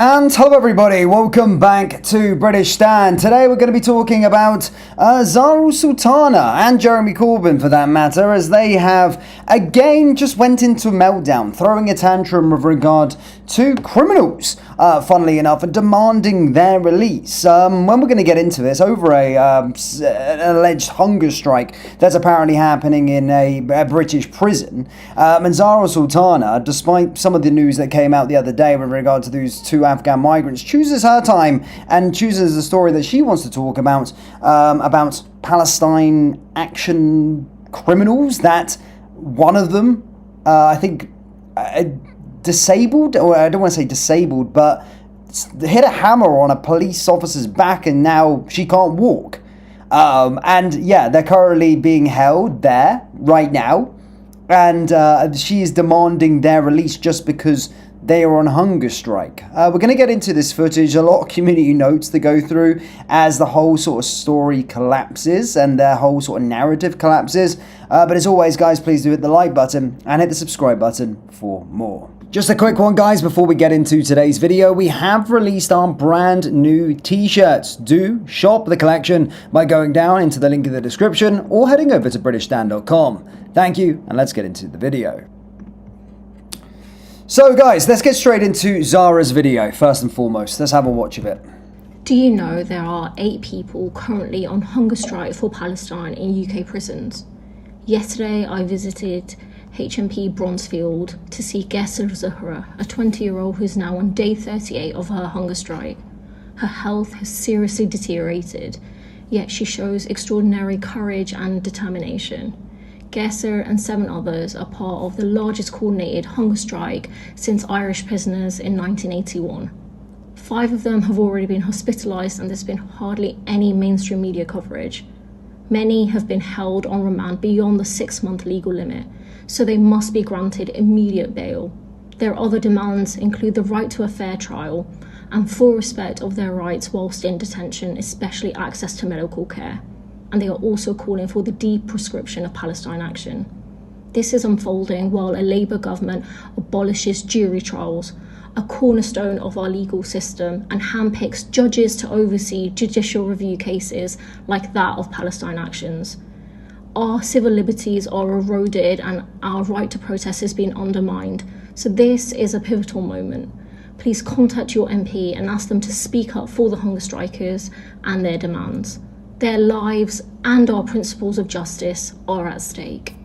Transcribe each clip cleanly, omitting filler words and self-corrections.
And hello everybody, welcome back to British Stand. Today we're going to be talking about Zara Sultana and Jeremy Corbyn for that matter, as they have again just went into a meltdown, throwing a tantrum with regard to criminals, funnily enough, and demanding their release. When we're going to get into this, over an alleged hunger strike that's apparently happening in a British prison, and Zara Sultana, despite some of the news that came out the other day with regard to those two Afghan migrants, chooses her time and chooses the story that she wants to talk about Palestine action criminals, that one of them, I think, disabled, or I don't want to say disabled, but hit a hammer on a police officer's back and now she can't walk. And yeah, they're currently being held there right now, and she is demanding their release just because they are on hunger strike. We're going to get into this footage, a lot of community notes to go through as the whole sort of story collapses and their whole sort of narrative collapses. But as always, guys, please do hit the like button and hit the subscribe button for more. Just a quick one, guys, before we get into today's video. We have released our brand new t-shirts. Do shop the collection by going down into the link in the description or heading over to BritishStand.com. Thank you, and let's get into the video. So guys, let's get straight into Zara's video first and foremost. Let's have a watch of it. Do you know there are 8 people currently on hunger strike for Palestine in UK prisons? Yesterday I visited HMP Bronzefield to see Zara Sultana, a 20-year-old who is now on day 38 of her hunger strike. Her health has seriously deteriorated, yet she shows extraordinary courage and determination. Zara and 7 others are part of the largest coordinated hunger strike since Irish prisoners in 1981. 5 of them have already been hospitalised and there's been hardly any mainstream media coverage. Many have been held on remand beyond the 6-month legal limit, so they must be granted immediate bail. Their other demands include the right to a fair trial and full respect of their rights whilst in detention, especially access to medical care. And they are also calling for the de-proscription of Palestine action. This is unfolding while a Labour government abolishes jury trials, a cornerstone of our legal system, and handpicks judges to oversee judicial review cases like that of Palestine actions. Our civil liberties are eroded and our right to protest is being undermined. So this is a pivotal moment. Please contact your MP and ask them to speak up for the hunger strikers and their demands. Their lives and our principles of justice are at stake.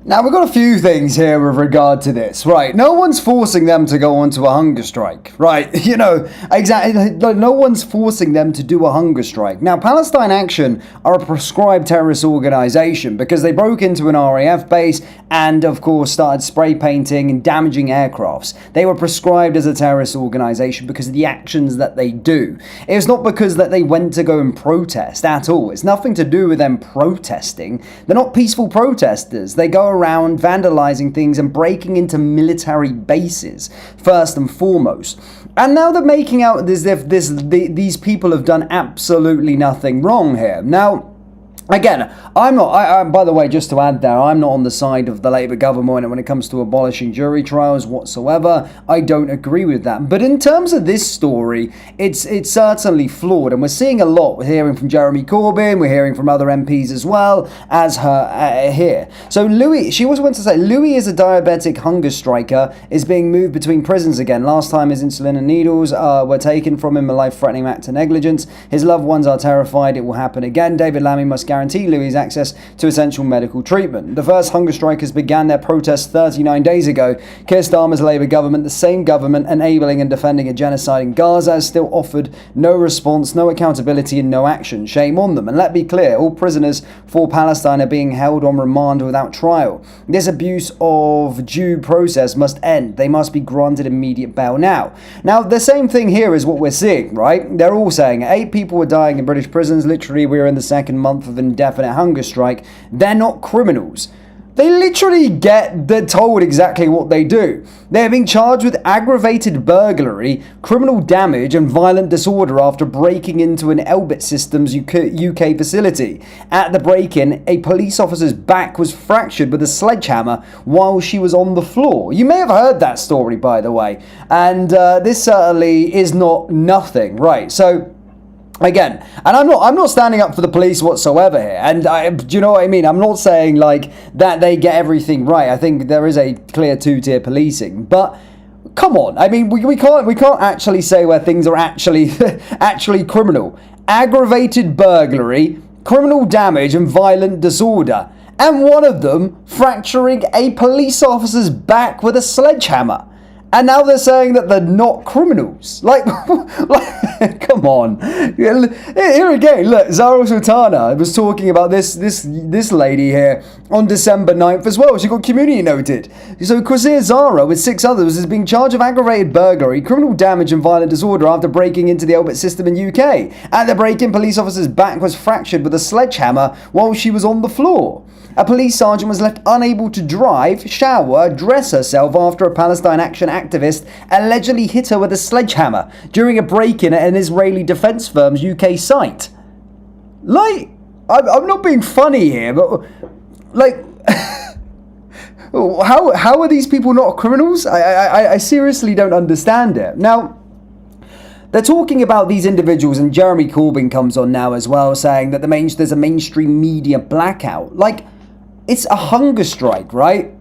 Now, we've got a few things here with regard to this, right? No one's forcing them to go onto a hunger strike, right? You know, exactly. No one's forcing them to do a hunger strike. Now, Palestine Action are a proscribed terrorist organisation because they broke into an RAF base and, of course, started spray painting and damaging aircrafts. They were prescribed as a terrorist organisation because of the actions that they do. It's not because that they went to go and protest at all. It's nothing to do with them protesting. They're not peaceful protesters. They go around vandalizing things and breaking into military bases first and foremost. And now they're making out as if these people have done absolutely nothing wrong here. Now, again, I'm not, by the way, just to add there, I'm not on the side of the Labour government when it comes to abolishing jury trials whatsoever. I don't agree with that. But in terms of this story, it's certainly flawed. And we're seeing a lot. We're hearing from Jeremy Corbyn. We're hearing from other MPs as well as her here. So Louis, she also went to say, Louis is a diabetic hunger striker, is being moved between prisons again. Last time his insulin and needles were taken from him, a life-threatening act of negligence. His loved ones are terrified it will happen again. David Lammy must guarantee Louis access to essential medical treatment. The first hunger strikers began their protests 39 days ago. Keir Starmer's Labour government, the same government enabling and defending a genocide in Gaza, has still offered no response, no accountability and no action. Shame on them. And let be clear, all prisoners for Palestine are being held on remand without trial. This abuse of due process must end. They must be granted immediate bail now. Now, the same thing here is what we're seeing, right? They're all saying 8 people were dying in British prisons. Literally, we're in the 2nd month of indefinite hunger strike. They're not criminals. They literally they're told exactly what they do. They're being charged with aggravated burglary, criminal damage, and violent disorder after breaking into an Elbit Systems UK facility. At the break-in, a police officer's back was fractured with a sledgehammer while she was on the floor. You may have heard that story, by the way, and this certainly is not nothing, right? So, again, and I'm not standing up for the police whatsoever here, and do you know what I mean? I'm not saying like that they get everything right. I think there is a clear two-tier policing, but come on, I mean we can't actually say where things are actually actually criminal. Aggravated burglary, criminal damage, and violent disorder, and one of them fracturing a police officer's back with a sledgehammer. And now they're saying that they're not criminals. Like come on. Here again, look, Zara Sultana was talking about this lady here on December 9th as well. She got community noted. So Quasir Zara, with 6 others, is being charged of aggravated burglary, criminal damage, and violent disorder after breaking into the Elbit system in UK. At the break-in, police officer's back was fractured with a sledgehammer while she was on the floor. A police sergeant was left unable to drive, shower, dress herself after a Palestine Action activist allegedly hit her with a sledgehammer during a break-in at an Israeli defense firm's UK site. Like, I'm not being funny here, but like, how are these people not criminals? I seriously don't understand it. Now, they're talking about these individuals, and Jeremy Corbyn comes on now as well, saying that there's a mainstream media blackout. Like, it's a hunger strike, right?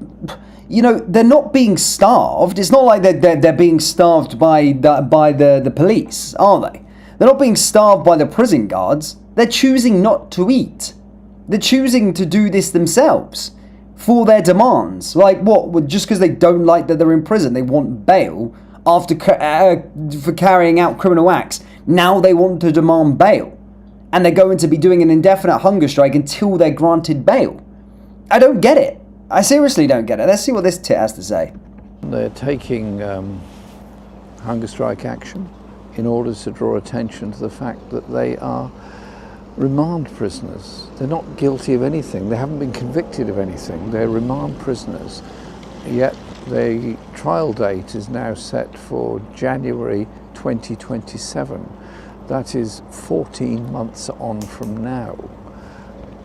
You know, they're not being starved. It's not like they're being starved by the police, are they? They're not being starved by the prison guards. They're choosing not to eat. They're choosing to do this themselves for their demands. Like what? Just because they don't like that they're in prison, they want bail after for carrying out criminal acts. Now they want to demand bail, and they're going to be doing an indefinite hunger strike until they're granted bail. I don't get it. I seriously don't get it. Let's see what this tit has to say. They're taking hunger strike action in order to draw attention to the fact that they are remand prisoners. They're not guilty of anything. They haven't been convicted of anything. They're remand prisoners. Yet the trial date is now set for January 2027. That is 14 months on from now.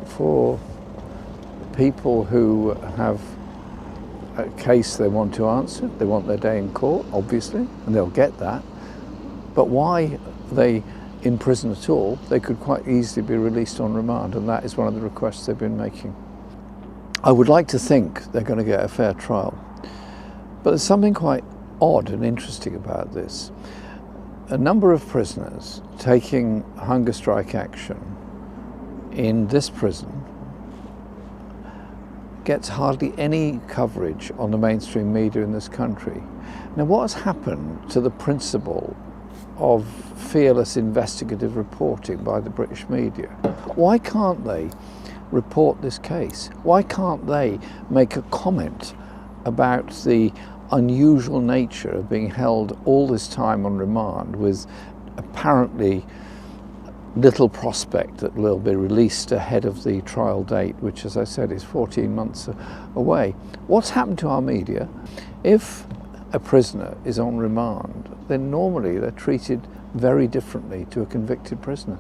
For people who have a case they want to answer, they want their day in court, obviously, and they'll get that. But why are they in prison at all? They could quite easily be released on remand, and that is one of the requests they've been making. I would like to think they're going to get a fair trial. But there's something quite odd and interesting about this. A number of prisoners taking hunger strike action in this prison gets hardly any coverage on the mainstream media in this country. Now, what has happened to the principle of fearless investigative reporting by the British media? Why can't they report this case? Why can't they make a comment about the unusual nature of being held all this time on remand with apparently little prospect that will be released ahead of the trial date, which, as I said, is 14 months away? What's happened to our media? If a prisoner is on remand, then normally they're treated very differently to a convicted prisoner.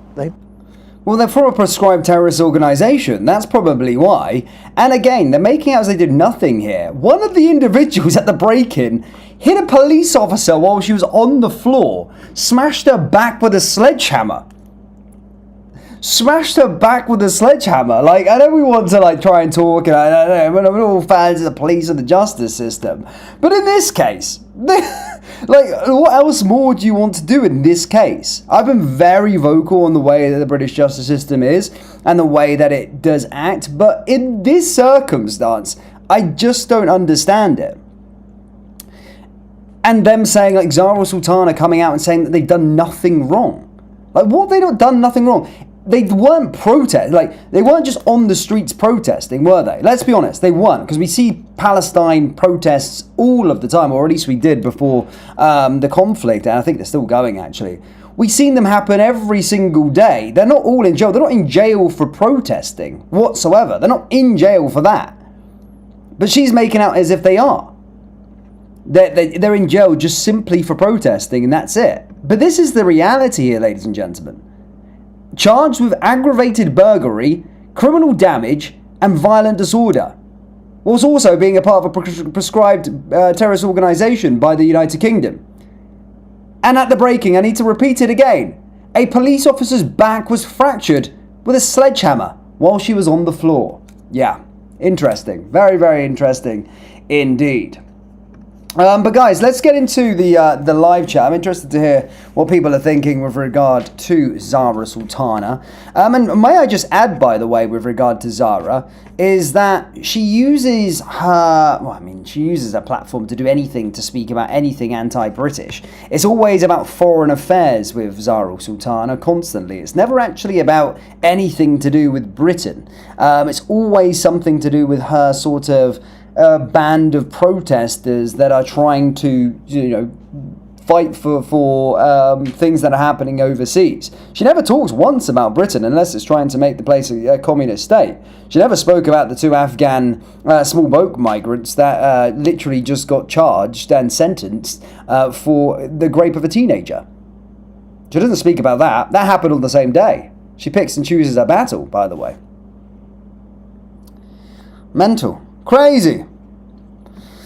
Well, they're for a proscribed terrorist organisation. That's probably why. And again, they're making out as they did nothing here. One of the individuals at the break-in hit a police officer while she was on the floor, smashed her back with a sledgehammer. Smashed her back with a sledgehammer. Like, I know we want to like try and talk, and I don't know, we're all fans of the police and the justice system, but in this case, like, what else more do you want to do in this case? I've been very vocal on the way that the British justice system is and the way that it does act, but in this circumstance, I just don't understand it. And them saying, like, Zara Sultana coming out and saying that they've done nothing wrong. Like, what have they not done nothing wrong? They weren't they weren't just on the streets protesting, were they? Let's be honest, they weren't, because we see Palestine protests all of the time, or at least we did before the conflict, and I think they're still going, actually. We've seen them happen every single day. They're not all in jail. They're not in jail for protesting whatsoever. They're not in jail for that. But she's making out as if they are. They're in jail just simply for protesting, and that's it. But this is the reality here, ladies and gentlemen. Charged with aggravated burglary, criminal damage, and violent disorder. Whilst also being a part of a prescribed terrorist organisation by the United Kingdom. And at the breaking, I need to repeat it again, a police officer's back was fractured with a sledgehammer while she was on the floor. Yeah, interesting. Very, very interesting indeed. But guys, let's get into the live chat. I'm interested to hear what people are thinking with regard to Zara Sultana. And may I just add, by the way, with regard to Zara, is that she uses she uses her platform to do anything, to speak about anything anti-British. It's always about foreign affairs with Zara Sultana, constantly. It's never actually about anything to do with Britain. It's always something to do with her sort of band of protesters that are trying to, fight for things that are happening overseas. She never talks once about Britain unless it's trying to make the place a communist state. She never spoke about the 2 Afghan small boat migrants that literally just got charged and sentenced for the rape of a teenager. She doesn't speak about that. That happened on the same day. She picks and chooses her battle, by the way. Mental. Crazy.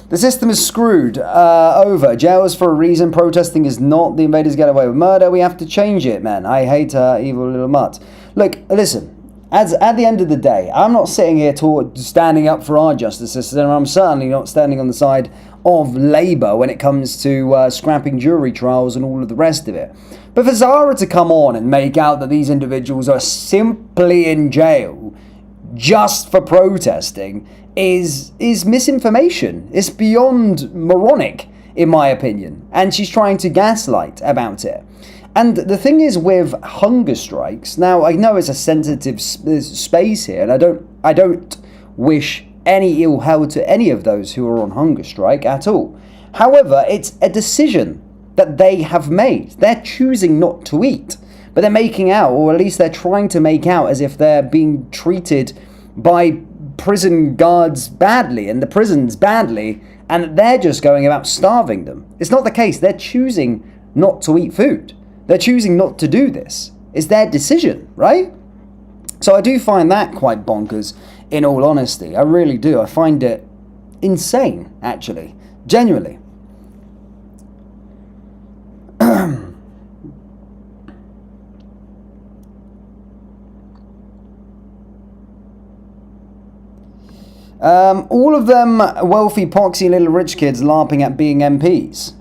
The system is screwed over. Jail is for a reason. Protesting is not. The invaders get away with murder. We have to change it, man. I hate her, evil little mutt. Look, listen. At the end of the day, I'm not sitting here standing up for our justice system. I'm certainly not standing on the side of Labour when it comes to scrapping jury trials and all of the rest of it. But for Zara to come on and make out that these individuals are simply in jail just for protesting is misinformation. It's beyond moronic, in my opinion. And she's trying to gaslight about it. And the thing is with hunger strikes, now I know it's a sensitive space here, and I don't wish any ill health to any of those who are on hunger strike at all. However, it's a decision that they have made. They're choosing not to eat, but they're making out, or at least they're trying to make out, as if they're being treated by prison guards badly and the prisons badly, and they're just going about starving them. It's not the case. They're choosing not to eat food. They're choosing not to do this. It's their decision, right? So I do find that quite bonkers, in all honesty. I really do. I find it insane, actually. Genuinely. All of them wealthy, poxy little rich kids larping at being MPs.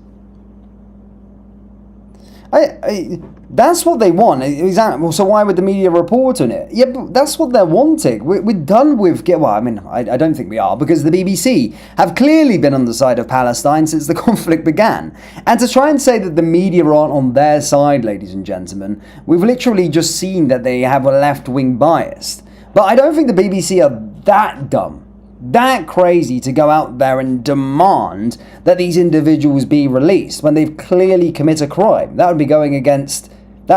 That's what they want. Exactly. So why would the media report on it? Yeah, but that's what they're wanting. We're done with... I don't think we are, because the BBC have clearly been on the side of Palestine since the conflict began. And to try and say that the media aren't on their side, ladies and gentlemen, we've literally just seen that they have a left-wing bias. But I don't think the BBC are that dumb, that crazy to go out there and demand that these individuals be released when they've clearly committed a crime. That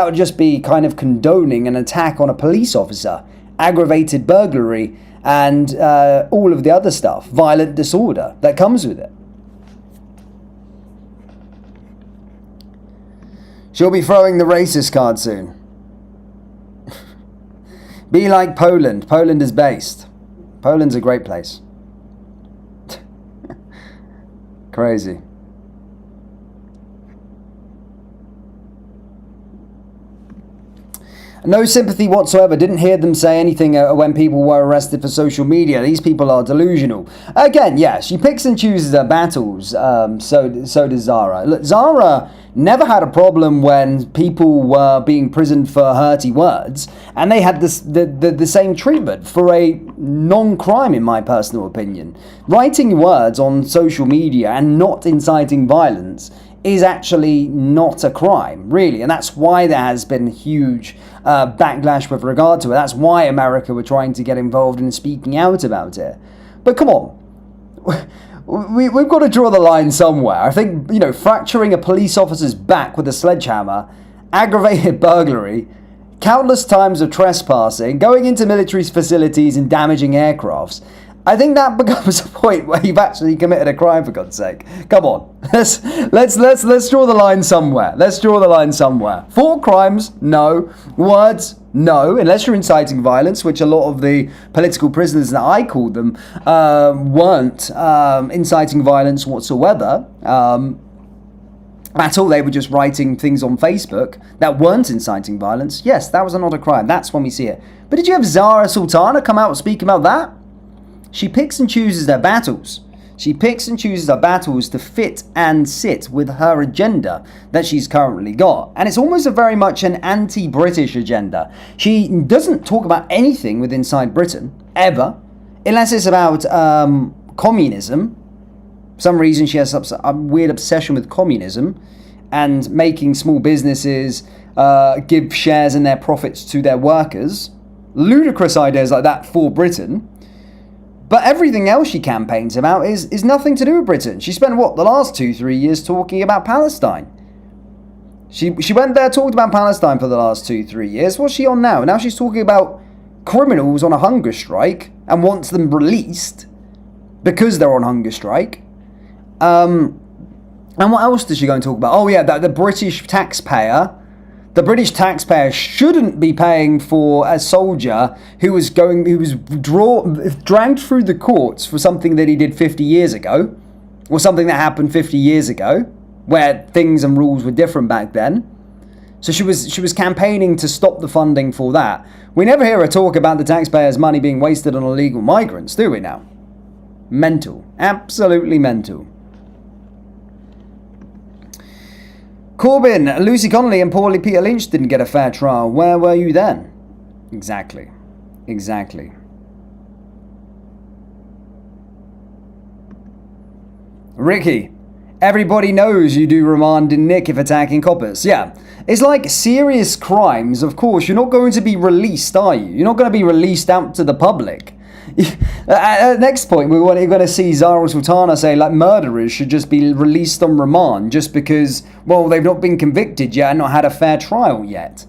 would just be kind of condoning an attack on a police officer, aggravated burglary, and all of the other stuff, violent disorder that comes with it. She'll be throwing the racist card soon. Be like Poland. Poland is based. Poland's a great place. Crazy. No sympathy whatsoever. Didn't hear them say anything when people were arrested for social media. These people are delusional. Again, yeah, she picks and chooses her battles. So does Zara. Look, Zara never had a problem when people were being imprisoned for hurty words, and they had the same treatment for a non-crime, in my personal opinion. Writing words on social media and not inciting violence is actually not a crime, really, and that's why there has been huge backlash with regard to it. That's why America were trying to get involved in speaking out about it. But come on, we've got to draw the line somewhere. I think, fracturing a police officer's back with a sledgehammer, aggravated burglary, countless times of trespassing, going into military facilities and damaging aircrafts, I think that becomes a point where you've actually committed a crime, for God's sake. Come on, let's draw the line somewhere. Let's draw the line somewhere. Thought crimes, no. Words, no. Unless you're inciting violence, which a lot of the political prisoners that I called them weren't inciting violence whatsoever. At all, they were just writing things on Facebook that weren't inciting violence. Yes, that was not a crime. That's when we see it. But did you have Zara Sultana come out and speak about that? She picks and chooses her battles. She picks and chooses her battles to fit and sit with her agenda that she's currently got. And it's almost a very much an anti-British agenda. She doesn't talk about anything with Inside Britain, ever, unless it's about communism. For some reason she has a weird obsession with communism and making small businesses give shares in their profits to their workers. Ludicrous ideas like that for Britain. But everything else she campaigns about is nothing to do with Britain. She spent, the last 2-3 years talking about Palestine. She went there, talked about Palestine for the last 2-3 years. What's she on now? Now she's talking about criminals on a hunger strike and wants them released because they're on hunger strike. And what else does she go and talk about? Oh yeah, the British taxpayer. The British taxpayer shouldn't be paying for a soldier who was dragged through the courts for something that he did 50 years ago, or something that happened 50 years ago, where things and rules were different back then. So she was campaigning to stop the funding for that. We never hear her talk about the taxpayers' money being wasted on illegal migrants, do we now? Mental. Absolutely mental. Corbyn, Lucy Connolly and poorly Peter Lynch didn't get a fair trial. Where were you then? Exactly. Ricky, everybody knows you do remand in Nick if attacking coppers. Yeah, it's like serious crimes. Of course, you're not going to be released, are you? You're not going to be released out to the public. Next point, we're going to see Zara Sultana say murderers should just be released on remand just because, they've not been convicted yet and not had a fair trial yet.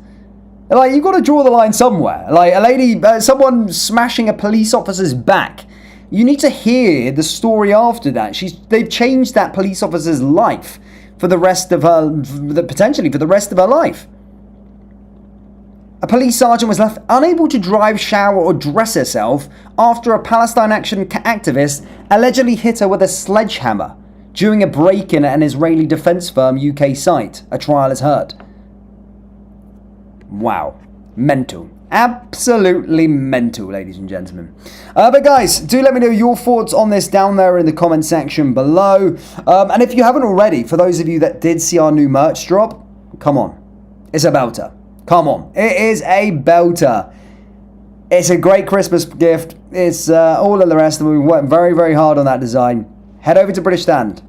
You've got to draw the line somewhere. A lady, someone smashing a police officer's back. You need to hear the story after that. They've changed that police officer's life for the rest of her, potentially for the rest of her life. A police sergeant was left unable to drive, shower or dress herself after a Palestine Action activist allegedly hit her with a sledgehammer during a break-in at an Israeli defense firm UK site. A trial is heard. Wow. Mental. Absolutely mental, ladies and gentlemen. But guys, do let me know your thoughts on this down there in the comment section below. And if you haven't already, for those of you that did see our new merch drop, come on. It's a belter. Come on. It is a belter. It's a great Christmas gift. It's all of the rest of it. We worked very, very hard on that design. Head over to British Stand.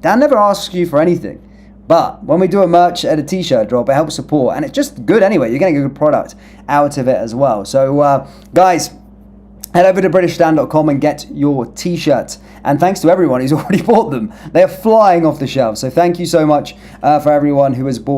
Dan never asks you for anything. But when we do a merch at a t-shirt drop, it helps support. And it's just good anyway. You're getting a good product out of it as well. So, guys, head over to BritishStand.com and get your t-shirts. And thanks to everyone who's already bought them. They're flying off the shelves. So thank you so much for everyone who has bought